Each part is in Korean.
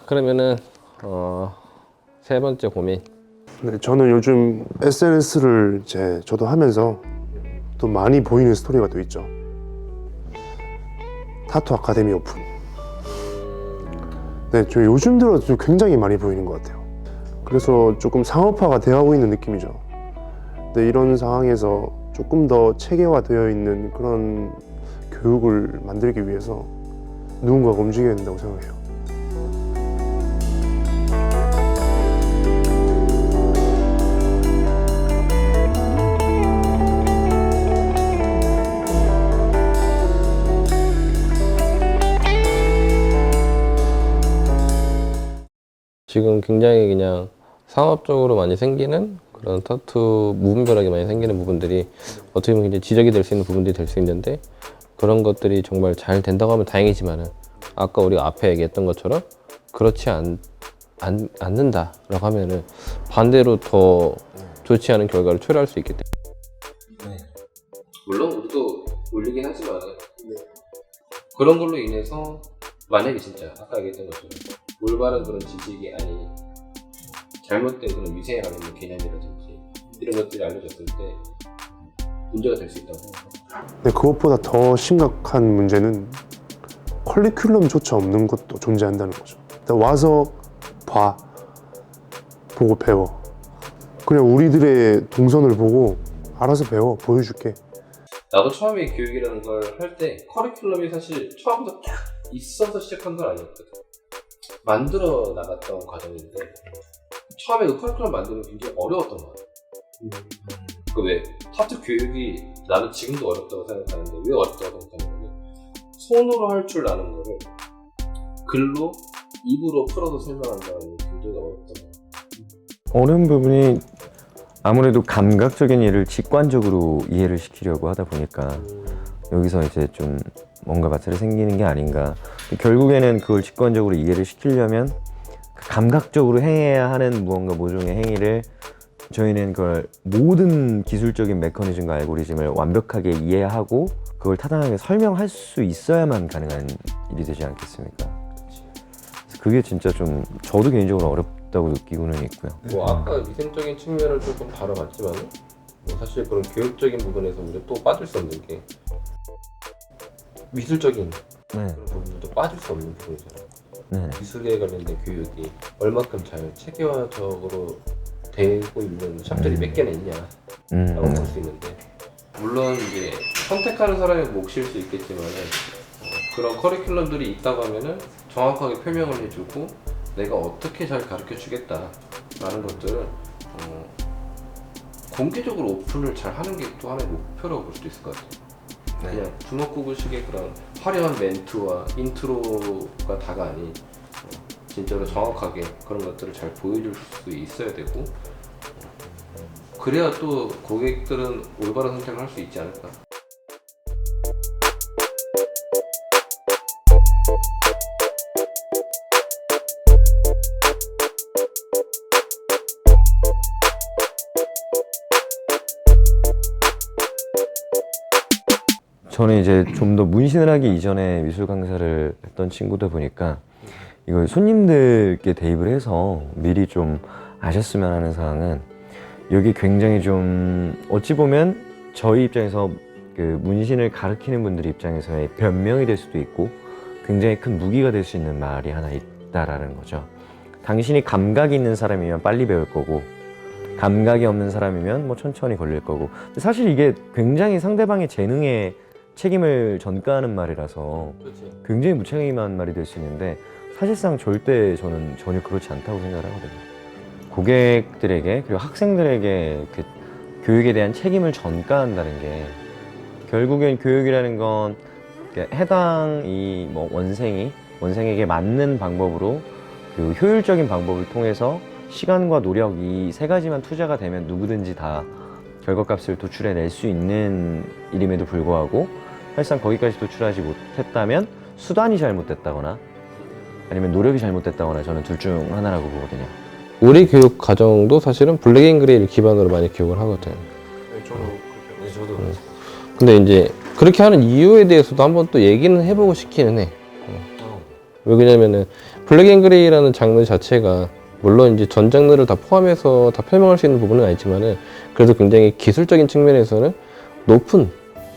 그러면은 세 번째 고민. 네, 저는 요즘 SNS를 저도 하면서 또 많이 보이는 스토리가 또 있죠. 타투 아카데미 오픈. 네, 저 요즘 들어 좀 굉장히 많이 보이는 것 같아요. 그래서 조금 상업화가 되어가고 있는 느낌이죠. 근데 이런 상황에서 조금 더 체계화되어 있는 그런 교육을 만들기 위해서 누군가가 움직여야 된다고 생각해요. 지금 굉장히 그냥 상업적으로 많이 생기는 그런 타투 무분별하게 많이 생기는 부분들이 어떻게 보면 굉장히 지적이 될 수 있는 부분들이 될 수 있는데, 그런 것들이 정말 잘 된다고 하면 다행이지만은 아까 우리가 앞에 얘기했던 것처럼 그렇지 않는다라고 하면은 반대로 더 좋지 않은 결과를 초래할 수 있기 때문에. 물론 우리도 올리긴 하지만 그런 걸로 인해서 만약에 진짜 아까 얘기했던 것처럼 올바른 그런 지식이 아닌 잘못된 그런 위생에 관련된 개념이라든지 이런 것들이 알려졌을 때 문제가 될 수 있다고 생각합니다. 근데 그것보다 더 심각한 문제는 커리큘럼조차 없는 것도 존재한다는 거죠. 일단 와서 보고 배워. 그냥 우리들의 동선을 보고 알아서 배워, 보여줄게. 나도 처음에 교육이라는 걸 할 때 커리큘럼이 사실 처음부터 딱 있어서 시작한 건 아니었거든. 만들어 나갔던 과정인데 처음에 그 커리큘럼 만드는 게 굉장히 어려웠던 것 같아. 그 왜 타투 교육이 나는 지금도 어렵다고 생각하는데 왜 어렵다고 생각하냐면 손으로 할 줄 아는 거를 글로 입으로 풀어서 설명한다는 게 굉장히 어렵던 것 같아. 어려운 부분이 아무래도 감각적인 일을 직관적으로 이해를 시키려고 하다 보니까 여기서 이제 좀 뭔가 마찰이 생기는 게 아닌가. 결국에는 그걸 직관적으로 이해를 시키려면 감각적으로 행해야 하는 무언가 모종의 행위를 저희는 그걸 모든 기술적인 메커니즘과 알고리즘을 완벽하게 이해하고 그걸 타당하게 설명할 수 있어야만 가능한 일이 되지 않겠습니까? 그래서 그게 진짜 좀 저도 개인적으로 어렵다고 느끼고는 있고요. 뭐 아까 위생적인 측면을 조금 다뤄봤지만 뭐 사실 그런 교육적인 부분에서 우리가 또 빠질 수 없는 게 미술적인 그런 부분도 빠질 수 없는 부분이잖아요. 네. 미술에 관련된 교육이 얼마큼 잘 체계화적으로 되고 있는 샵들이 몇 개나 있냐라고 볼 수 있는데, 물론 이제 선택하는 사람의 몫일 수 있겠지만 그런 커리큘럼들이 있다고 하면은 정확하게 표명을 해주고 내가 어떻게 잘 가르쳐 주겠다라는 것들은 공개적으로 오픈을 잘 하는 게 또 하나의 목표라고 볼 수도 있을 것 같아요. 그냥 주먹구구식의 그런 화려한 멘트와 인트로가 다가 아닌 진짜로 정확하게 그런 것들을 잘 보여줄 수 있어야 되고, 그래야 또 고객들은 올바른 선택을 할 수 있지 않을까. 저는 이제 좀 더 문신을 하기 이전에 미술 강사를 했던 친구다 보니까 이걸 손님들께 대입을 해서 미리 좀 아셨으면 하는 사항은, 여기 굉장히 좀 어찌 보면 저희 입장에서 그 문신을 가르치는 분들 입장에서의 변명이 될 수도 있고 굉장히 큰 무기가 될 수 있는 말이 하나 있다라는 거죠. 당신이 감각이 있는 사람이면 빨리 배울 거고 감각이 없는 사람이면 뭐 천천히 걸릴 거고. 근데 사실 이게 굉장히 상대방의 재능에 책임을 전가하는 말이라서 굉장히 무책임한 말이 될 수 있는데, 사실상 절대 저는 전혀 그렇지 않다고 생각을 하거든요. 고객들에게 그리고 학생들에게 그 교육에 대한 책임을 전가한다는 게, 결국엔 교육이라는 건 해당 뭐 원생에게 맞는 방법으로 그 효율적인 방법을 통해서 시간과 노력 이 세 가지만 투자가 되면 누구든지 다 결과값을 도출해낼 수 있는 일임에도 불구하고 사실상 거기까지 도출하지 못했다면 수단이 잘못됐다거나 아니면 노력이 잘못됐다거나 저는 둘 중 하나라고 보거든요. 우리 교육 과정도 사실은 블랙 앤 그레이를 기반으로 많이 교육을 하거든. 네, 저도 그렇게. 저도 근데 이제 그렇게 하는 이유에 대해서도 한번 또 얘기는 해보고 싶기는 해. 왜 그러냐면은 블랙 앤 그레이라는 장르 자체가 물론 이제 전 장르를 다 포함해서 다 설명할 수 있는 부분은 아니지만은 그래도 굉장히 기술적인 측면에서는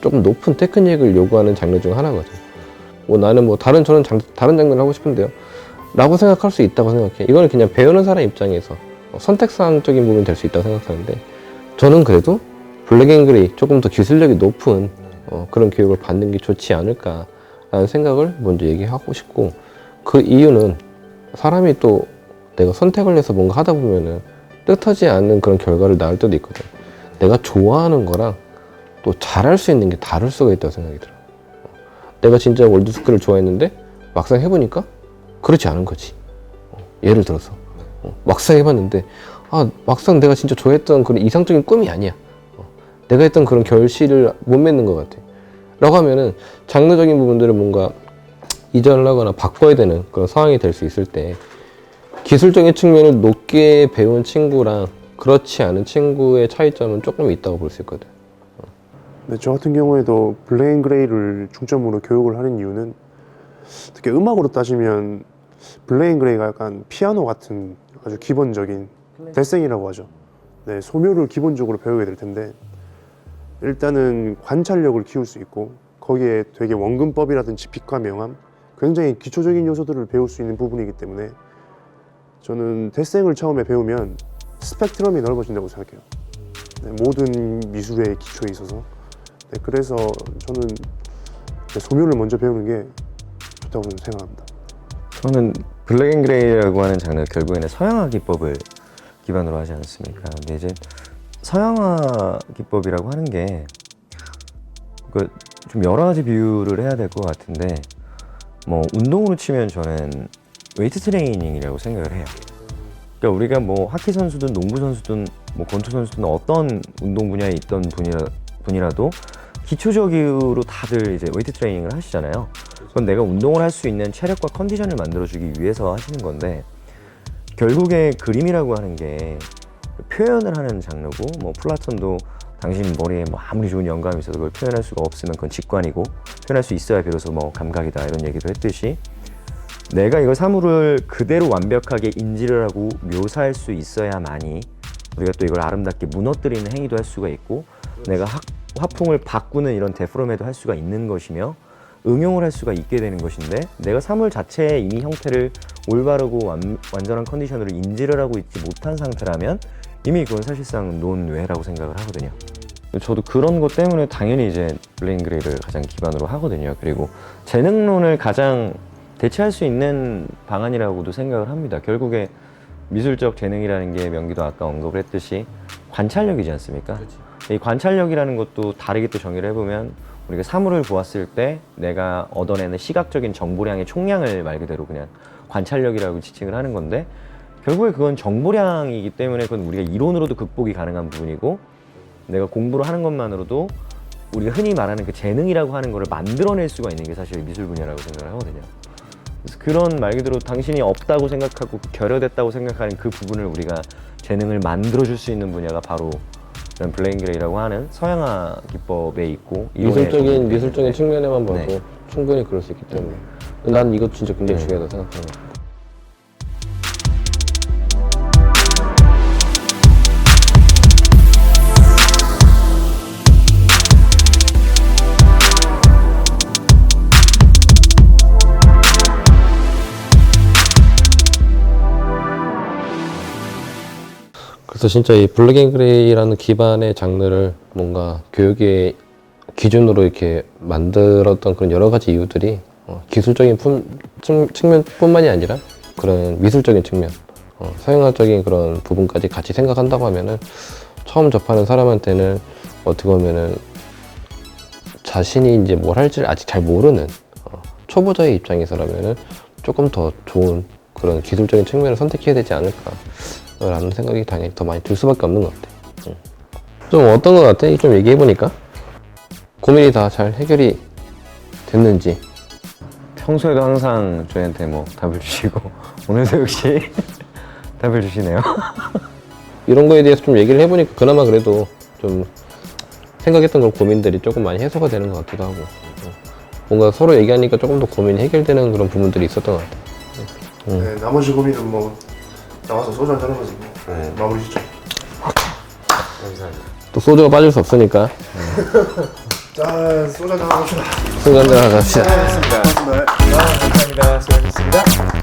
조금 높은 테크닉을 요구하는 장르 중 하나거든. 뭐 나는 뭐 다른 장르를 하고 싶은데요 라고 생각할 수 있다고 생각해. 이거는 그냥 배우는 사람 입장에서 선택사항적인 부분이 될 수 있다고 생각하는데, 저는 그래도 블랙 앤 그레이 조금 더 기술력이 높은 그런 교육을 받는 게 좋지 않을까라는 생각을 먼저 얘기하고 싶고, 그 이유는 사람이 또 내가 선택을 해서 뭔가 하다 보면은 뜻하지 않는 그런 결과를 낳을 때도 있거든. 내가 좋아하는 거랑 또 잘할 수 있는 게 다를 수가 있다고 생각이 들어. 내가 진짜 월드스크를 좋아했는데 막상 해보니까 그렇지 않은 거지. 예를 들어서 막상 해봤는데 막상 내가 진짜 좋아했던 그런 이상적인 꿈이 아니야. 내가 했던 그런 결실을 못 맺는 것 같아. 라고 하면은 장르적인 부분들을 뭔가 이전을 하거나 바꿔야 되는 그런 상황이 될 수 있을 때, 기술적인 측면을 높게 배운 친구랑 그렇지 않은 친구의 차이점은 조금 있다고 볼 수 있거든. 근데 저 같은 경우에도 블랙 앤 그레이를 중점으로 교육을 하는 이유는, 특히 음악으로 따지면 블랙 앤 그레이가 약간 피아노 같은 아주 기본적인 데생이라고 하죠. 네, 소묘를 기본적으로 배우게 될 텐데, 일단은 관찰력을 키울 수 있고 거기에 되게 원근법이라든지 빛과 명암, 굉장히 기초적인 요소들을 배울 수 있는 부분이기 때문에 저는 데생을 처음에 배우면 스펙트럼이 넓어진다고 생각해요. 네, 모든 미술의 기초에 있어서. 네, 그래서 저는 소묘를 먼저 배우는 게 좋다고 생각합니다. 저는 블랙 앤 그레이라고 하는 장르, 결국에는 서양화 기법을 기반으로 하지 않습니까? 근데 이제 서양화 기법이라고 하는 게 좀 여러 가지 비유를 해야 될 것 같은데, 뭐 운동으로 치면 저는 웨이트 트레이닝이라고 생각을 해요. 그러니까 우리가 뭐 하키 선수든 농구 선수든 뭐 권투 선수든 어떤 운동 분야에 있던 분이라도 기초적으로 다들 이제 웨이트 트레이닝을 하시잖아요. 그건 내가 운동을 할 수 있는 체력과 컨디션을 만들어주기 위해서 하시는 건데, 결국에 그림이라고 하는 게 표현을 하는 장르고, 뭐 플라톤도 당신 머리에 뭐 아무리 좋은 영감이 있어도 그걸 표현할 수가 없으면 그건 직관이고, 표현할 수 있어야 비로소 뭐 감각이다, 이런 얘기도 했듯이, 내가 이걸 사물을 그대로 완벽하게 인지를 하고 묘사할 수 있어야만이 우리가 또 이걸 아름답게 무너뜨리는 행위도 할 수가 있고, 내가 화풍을 바꾸는 이런 데포럼에도 할 수가 있는 것이며, 응용을 할 수가 있게 되는 것인데, 내가 사물 자체의 이미 형태를 올바르고 완전한 컨디션으로 인지를 하고 있지 못한 상태라면 이미 그건 사실상 논외라고 생각을 하거든요. 저도 그런 것 때문에 당연히 이제 블랙 앤 그레이를 가장 기반으로 하거든요. 그리고 재능론을 가장 대체할 수 있는 방안이라고도 생각을 합니다. 결국에 미술적 재능이라는 게 명기도 아까 언급을 했듯이 관찰력이지 않습니까? 이 관찰력이라는 것도 다르게 또 정의를 해보면, 우리가 사물을 보았을 때 내가 얻어내는 시각적인 정보량의 총량을 말 그대로 그냥 관찰력이라고 지칭을 하는 건데, 결국에 그건 정보량이기 때문에 그건 우리가 이론으로도 극복이 가능한 부분이고, 내가 공부를 하는 것만으로도 우리가 흔히 말하는 그 재능이라고 하는 거를 만들어낼 수가 있는 게 사실 미술 분야라고 생각을 하거든요. 그래서 그런 말 그대로 당신이 없다고 생각하고 결여됐다고 생각하는 그 부분을 우리가 재능을 만들어줄 수 있는 분야가 바로 이런 블랙 앤 그레이라고 하는 서양화 기법에 있고, 미술적인 측면에만 봐도 네. 충분히 그럴 수 있기 때문에 난 이거 진짜 굉장히 중요하다고 생각합니다. 그래서 진짜 이 블랙 앤 그레이라는 기반의 장르를 뭔가 교육의 기준으로 이렇게 만들었던 그런 여러 가지 이유들이 기술적인 측면뿐만이 아니라 그런 미술적인 측면, 서양화적인 그런 부분까지 같이 생각한다고 하면은 처음 접하는 사람한테는 어떻게 보면은 자신이 이제 뭘 할지를 아직 잘 모르는 초보자의 입장에서라면은 조금 더 좋은 그런 기술적인 측면을 선택해야 되지 않을까라는 생각이 당연히 더 많이 들 수밖에 없는 것 같아. 좀 어떤 것 같아? 좀 얘기해보니까 고민이 다 잘 해결이 됐는지. 평소에도 항상 저희한테 뭐 답을 주시고 오늘도 역시 답을 주시네요. 이런 거에 대해서 좀 얘기를 해보니까 그나마 그래도 좀 생각했던 그런 고민들이 조금 많이 해소가 되는 것 같기도 하고, 뭔가 서로 얘기하니까 조금 더 고민이 해결되는 그런 부분들이 있었던 것 같아요. 네, 나머지 고민은 뭐 나와서 소주 한잔 하면서 뭐 네. 마무리 짓죠. 감사합니다. 또 소주가 빠질 수 없으니까 자, 소주 한잔 합시다. 소주 한잔 하자. 고맙습니다. 감사합니다. 수고하셨습니다.